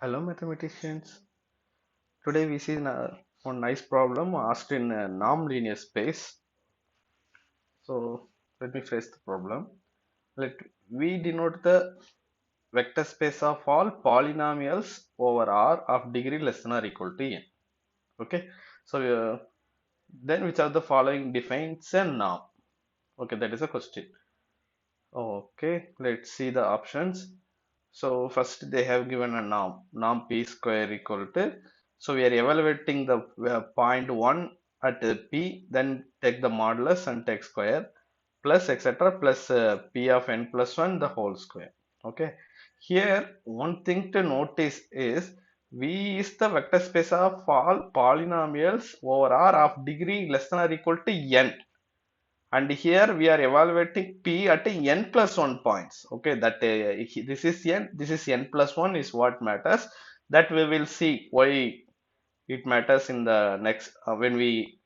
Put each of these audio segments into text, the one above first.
Hello mathematicians. Today we see one nice problem asked in a non-linear space. So let me phrase the problem. Let we denote the vector space of all polynomials over R of degree less than or equal to n. Okay. So then which of the following defines a norm? Okay, that is a question. Okay, let's see the options. So first they have given a norm p square equal to, so we are evaluating the point 1 at p, then take the modulus and take square plus etc plus p of n plus 1 the whole square. Okay, here one thing to notice is V is the vector space of all polynomials over R of degree less than or equal to n, and here we are evaluating p at n plus 1 points. Okay, that this is n plus 1 is what matters. That we will see why it matters in the next when we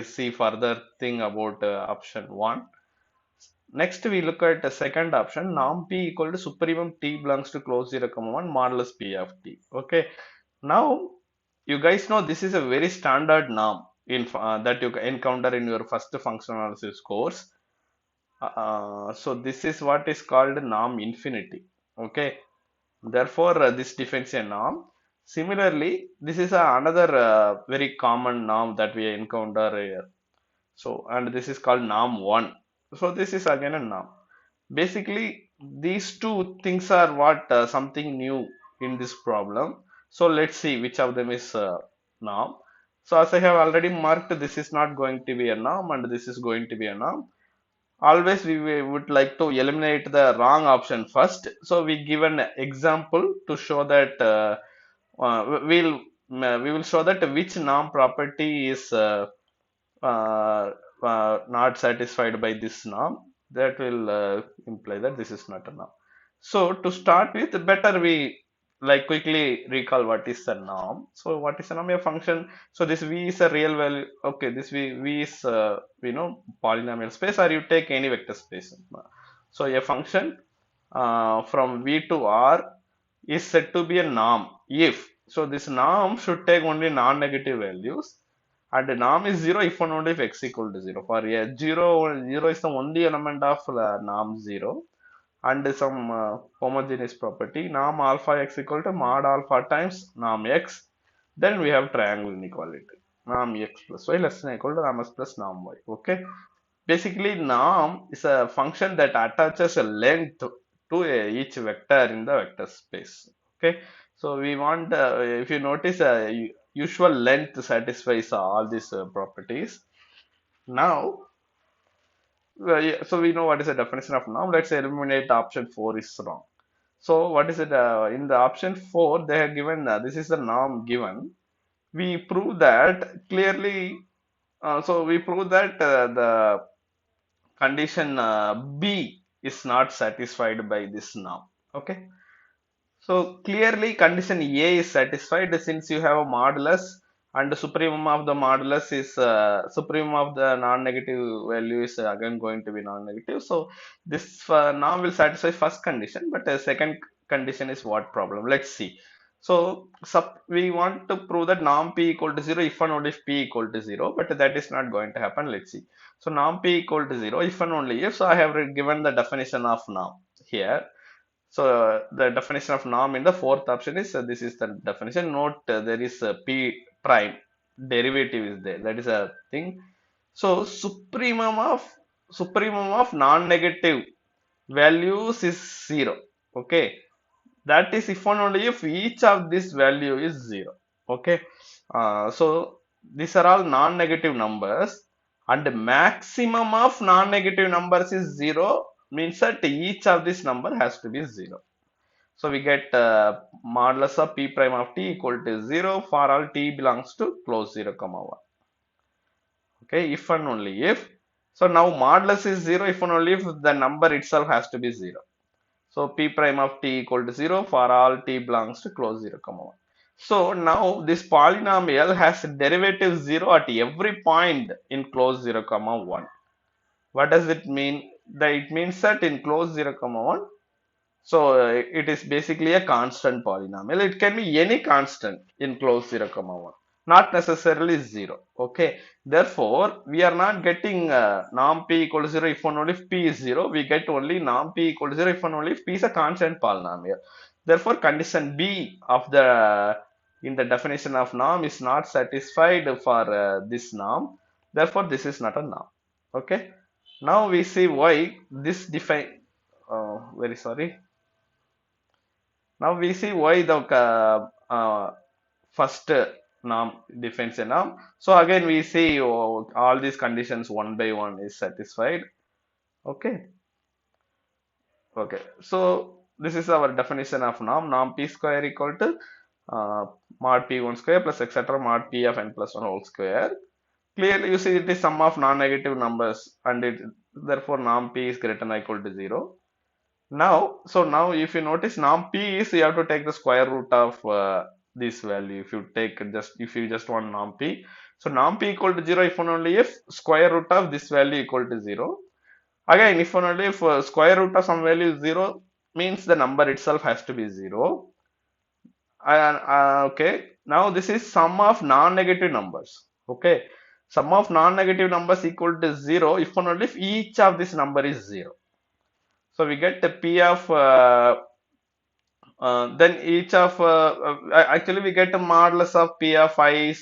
see further thing about option 1. Next we look at the second option, norm p equal to supremum t belongs to close 0 comma 1 modulus p of t. Okay, now you guys know this is a very standard norm in that you encounter in your first functional analysis course. So this is what is called norm infinity. Okay, therefore this defines a norm. Similarly, this is another very common norm that we encounter here. So, and this is called norm 1. So this is again a norm. Basically, these two things are what something new in this problem. So let's see which of them is norm. So as I have already marked, this is not going to be a norm and this is going to be a norm. Always we would like to eliminate the wrong option first. So we give an example to show that we'll we will show that which norm property is not satisfied by this norm. That will imply that this is not a norm. So to start with, better we like quickly recall what is the norm. So what is the norm? A function. So this v is a real value. Okay, this v is polynomial space, or you take any vector space. So a function from v to r is said to be a norm if, so this norm should take only non-negative values, and the norm is 0 if and only if x equal to 0. For a 0 is the only element of norm 0, and some homogeneous property norm alpha x equal to mod alpha times norm x. Then we have triangle inequality, norm x plus y less than or equal to norm s plus norm y. Okay, basically norm is a function that attaches a length to each vector in the vector space. Okay, so we want if you notice usual length satisfies all these properties. Now yeah, so we know what is the definition of norm. Let's eliminate option 4 is wrong. So what is it in the option 4 they have given this is the norm given. We prove that clearly. So we prove that the condition B is not satisfied by this norm. Okay. So clearly condition A is satisfied since you have a modulus, and the supremum of the modulus is supremum of the non-negative value is again going to be non-negative. So this norm will satisfy first condition, but the second condition is what problem? Let's see. So we want to prove that norm p equal to 0 if and only if p equal to 0, but that is not going to happen. Let's see. So norm p equal to 0 if and only if. So I have given the definition of norm here. So the definition of norm in the fourth option is this is the definition. Note there is a p prime derivative is there. That is a thing. So supremum of non-negative values is 0. Okay, that is if and only if each of this value is 0. Okay, so these are all non-negative numbers, and the maximum of non-negative numbers is 0, means that each of this number has to be 0. So we get modulus of p prime of t equal to 0 for all t belongs to close 0 comma 1. Okay, if and only if. So now modulus is 0 if and only if the number itself has to be 0. So p prime of t equal to 0 for all t belongs to close 0 comma 1. So now this polynomial has derivative 0 at every point in close 0 comma 1. What does it mean? That it means that in close 0 comma 1 So it is basically a constant polynomial. It can be any constant in closed 0, comma 1, not necessarily 0. Okay. Therefore, we are not getting norm p equal to 0 if and only if p is 0. We get only norm p equal to 0 if and only if p is a constant polynomial. Therefore, condition B of the in the definition of norm is not satisfied for this norm. Therefore, this is not a norm. Okay. Now we see why this define. Very sorry. Now we see why the first norm defines a norm. So again we see all these conditions one by one is satisfied. Okay. Okay. So this is our definition of norm. Norm p square equal to uh, mod p1 square plus etc. mod p of n plus 1 whole square. Clearly you see it is sum of non-negative numbers and it therefore norm p is greater than or equal to 0. Now if you notice norm p is you have to take the square root of this value. If you just want norm p, so norm p equal to 0 if and only if square root of this value equal to 0. Again, if and only if square root of some value is 0 means the number itself has to be 0. Okay, now this is sum of non-negative numbers. Okay, sum of non-negative numbers equal to 0 if and only if each of this number is 0. So we get the p of then each of actually we get a modulus of p of I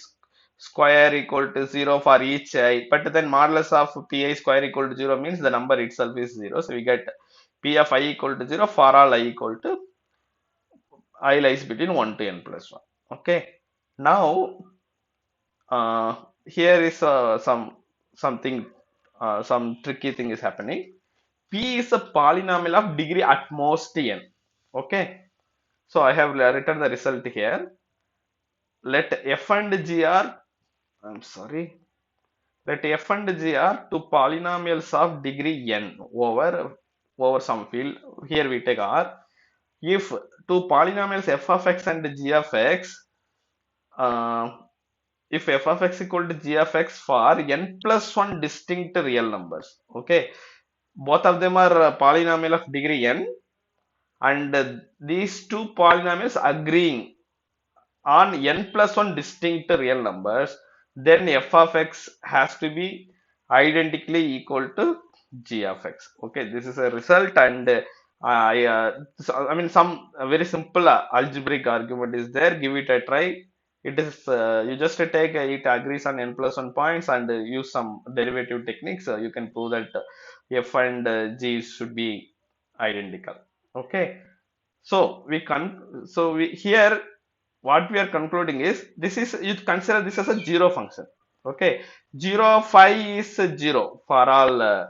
square equal to 0 for each I, but then modulus of pi square equal to 0 means the number itself is 0. So we get p of I equal to 0 for all I equal to I lies between 1 to n plus 1. Okay. Now here is some tricky thing is happening. P is a polynomial of degree at most n. Okay. So I have written the result here. Let f and g are, I'm sorry, let f and g are two polynomials of degree n over some field. Here we take R. If two polynomials f of x and g of x, uh, if f of x equal to g of x for n plus 1 distinct real numbers, okay, both of them are polynomial of degree n, and these two polynomials agreeing on n plus 1 distinct real numbers, then f of x has to be identically equal to g of x. Okay, this is a result, and I mean, some very simple algebraic argument is there. Give it a try. It is you just take it agrees on n plus 1 points and use some derivative techniques. You can prove that f and g should be identical. Okay, so we here what we are concluding is this is you consider this as a zero function. Okay, 0 of phi is 0 for all.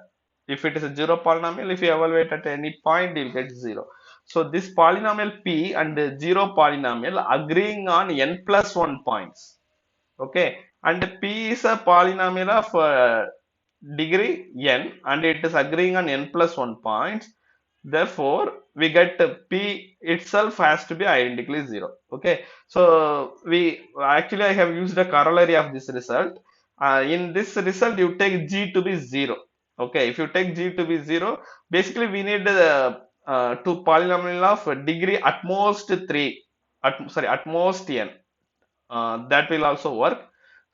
If it is a zero polynomial, if you evaluate at any point, you'll get 0. So this polynomial p and the zero polynomial agreeing on n plus 1 points. Okay, and p is a polynomial of degree n and it is agreeing on n plus 1 points. Therefore, we get p itself has to be identically 0. Okay, so we actually I have used a corollary of this result. In this result, you take g to be 0. Okay, if you take g to be 0, basically we need two polynomial of degree at most 3, at most n. That will also work.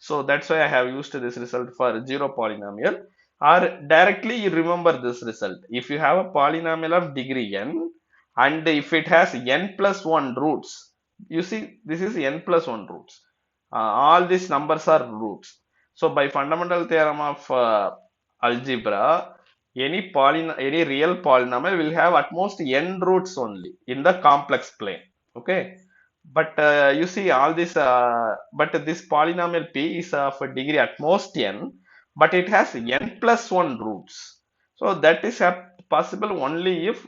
So that's why I have used this result for zero polynomial. Or directly you remember this result. If you have a polynomial of degree n and if it has n plus 1 roots, you see this is n plus 1 roots. All these numbers are roots. So by fundamental theorem of algebra, any real polynomial will have at most n roots only in the complex plane. Okay, but you see all this but this polynomial p is of a degree at most n, but it has n plus 1 roots. So that is possible only if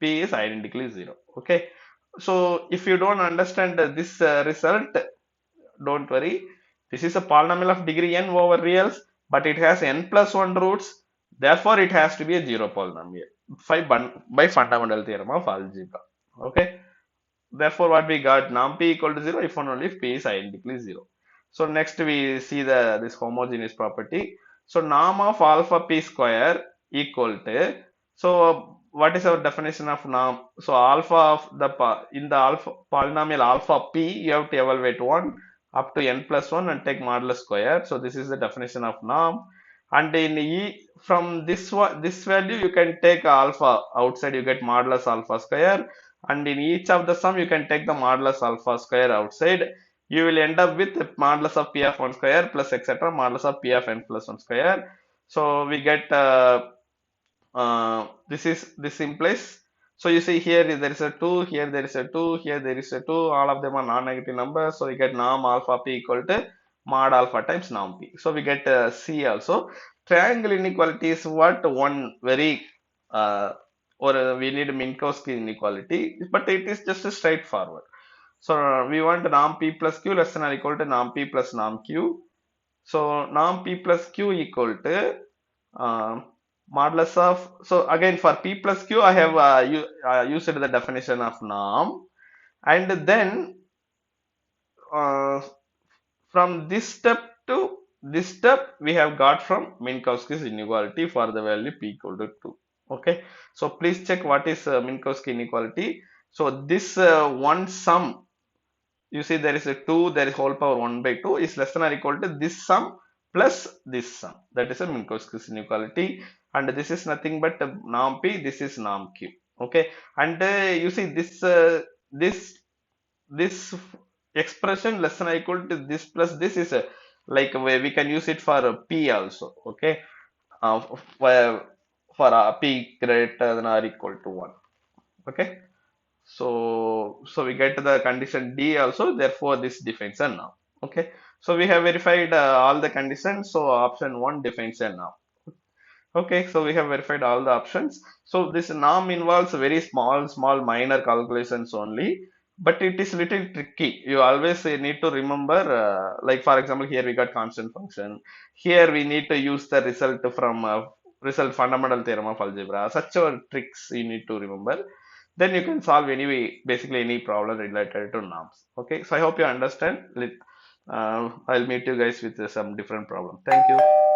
p is identically 0. Okay, so if you don't understand this result, don't worry. This is a polynomial of degree n over reals, but it has n plus 1 roots. Therefore it has to be a zero polynomial by fundamental theorem of algebra. Okay, therefore what we got, norm p equal to 0 if and only if p is identically 0. So next we see this homogeneous property. So norm of alpha p square equal to, so what is our definition of norm? So alpha of the in the alpha polynomial alpha p, you have to evaluate 1 up to n plus 1 and take modulus square. So this is the definition of norm. And in e, from this one, this value you can take alpha outside, you get modulus alpha square. And in each of the sum you can take the modulus alpha square outside. You will end up with modulus of p of 1 square plus etc. modulus of p of n plus 1 square. So we get this implies, so you see here there is a 2, here there is a 2, here there is a 2, all of them are non-negative numbers, so we get norm alpha p equal to mod alpha times norm p. So we get C also. Triangle inequality is what one very or we need Minkowski inequality, but it is just a straightforward. So we want norm p plus q less than or equal to norm p plus norm q. So norm p plus q equal to modulus of, so again for p plus q I have used the definition of norm, and then uh, from this step to this step we have got from Minkowski's inequality for the value p equal to 2. Okay, so please check what is Minkowski inequality. So this one sum, you see there is a 2, there is whole power 1 by 2 is less than or equal to this sum plus this sum. That is a Minkowski's inequality, and this is nothing but norm p, this is norm q. Okay, and you see this this expression less than or equal to this plus this is a, like we can use it for p also. Okay, for p greater than or equal to 1. Okay, so we get the condition D also, therefore this defines a norm. Okay, so we have verified all the conditions, so option 1 defines a norm. Okay, so we have verified all the options. So this norm involves very small minor calculations only, but it is little tricky. You always need to remember, like for example, here we got constant function. Here we need to use the result from result fundamental theorem of algebra. Such a tricks you need to remember. Then you can solve basically any problem related to norms. Okay, so I hope you understand. I'll meet you guys with some different problem. Thank you.